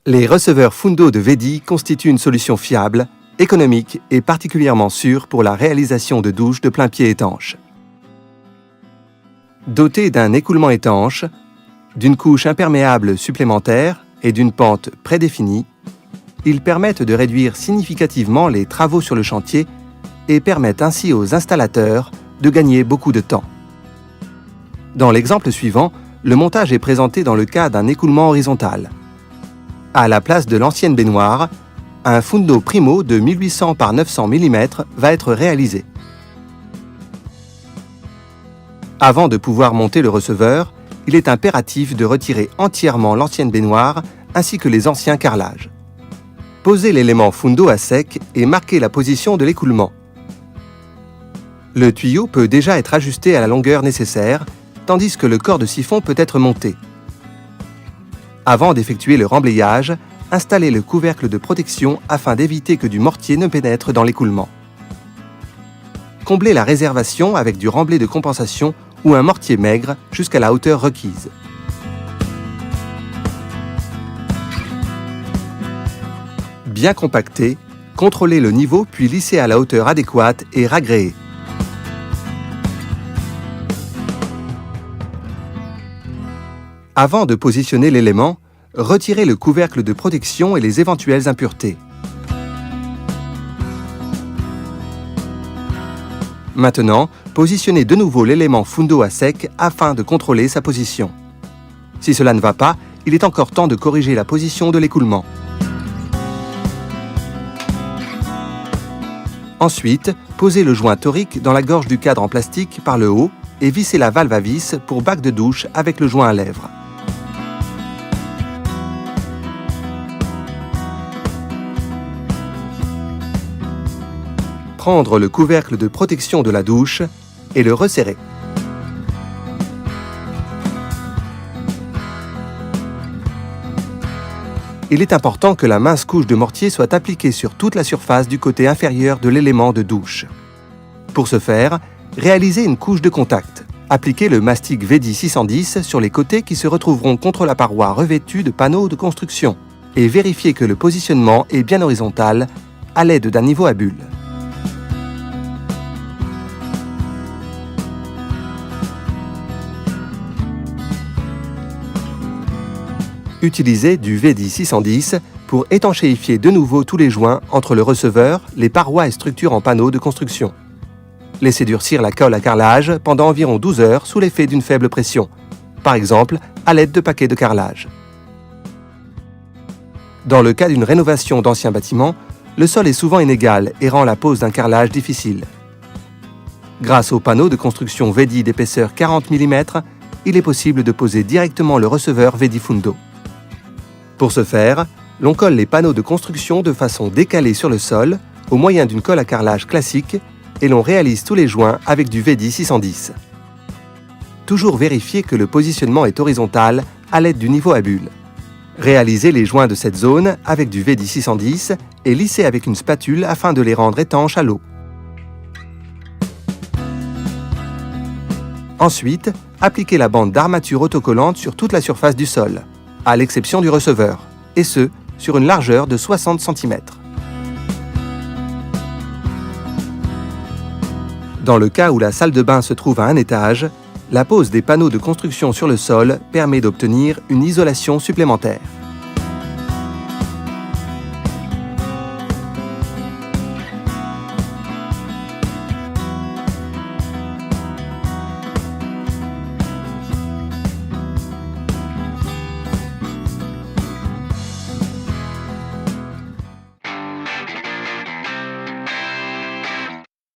Les receveurs Fundo de Vedi constituent une solution fiable, économique et particulièrement sûre pour la réalisation de douches de plein-pied étanches. Dotés d'un écoulement étanche, d'une couche imperméable supplémentaire et d'une pente prédéfinie, ils permettent de réduire significativement les travaux sur le chantier et permettent ainsi aux installateurs de gagner beaucoup de temps. Dans l'exemple suivant, le montage est présenté dans le cas d'un écoulement horizontal. À la place de l'ancienne baignoire, un Fundo Primo de 1800 par 900 mm va être réalisé. Avant de pouvoir monter le receveur, il est impératif de retirer entièrement l'ancienne baignoire ainsi que les anciens carrelages. Posez l'élément Fundo à sec et marquez la position de l'écoulement. Le tuyau peut déjà être ajusté à la longueur nécessaire, tandis que le corps de siphon peut être monté. Avant d'effectuer le remblayage, installez le couvercle de protection afin d'éviter que du mortier ne pénètre dans l'écoulement. Comblez la réservation avec du remblai de compensation ou un mortier maigre jusqu'à la hauteur requise. Bien compacté, contrôlez le niveau puis lissez à la hauteur adéquate et ragréez. Avant de positionner l'élément, retirez le couvercle de protection et les éventuelles impuretés. Maintenant, positionnez de nouveau l'élément Fundo à sec afin de contrôler sa position. Si cela ne va pas, il est encore temps de corriger la position de l'écoulement. Ensuite, posez le joint torique dans la gorge du cadre en plastique par le haut et vissez la valve à vis pour bac de douche avec le joint à lèvres. Prendre le couvercle de protection de la douche et le resserrer. Il est important que la mince couche de mortier soit appliquée sur toute la surface du côté inférieur de l'élément de douche. Pour ce faire, réalisez une couche de contact. Appliquez le mastic Vedi 610 sur les côtés qui se retrouveront contre la paroi revêtue de panneaux de construction et vérifiez que le positionnement est bien horizontal à l'aide d'un niveau à bulles. Utilisez du Vedi 610 pour étanchéifier de nouveau tous les joints entre le receveur, les parois et structures en panneaux de construction. Laissez durcir la colle à carrelage pendant environ 12 heures sous l'effet d'une faible pression, par exemple à l'aide de paquets de carrelage. Dans le cas d'une rénovation d'anciens bâtiments, le sol est souvent inégal et rend la pose d'un carrelage difficile. Grâce aux panneaux de construction Vedi d'épaisseur 40 mm, il est possible de poser directement le receveur Vedi Fundo. Pour ce faire, l'on colle les panneaux de construction de façon décalée sur le sol au moyen d'une colle à carrelage classique et l'on réalise tous les joints avec du Vedi 610. Toujours vérifier que le positionnement est horizontal à l'aide du niveau à bulles. Réalisez les joints de cette zone avec du Vedi 610 et lissez avec une spatule afin de les rendre étanches à l'eau. Ensuite, appliquez la bande d'armature autocollante sur toute la surface du sol, à l'exception du receveur, et ce, sur une largeur de 60 cm. Dans le cas où la salle de bain se trouve à un étage, la pose des panneaux de construction sur le sol permet d'obtenir une isolation supplémentaire.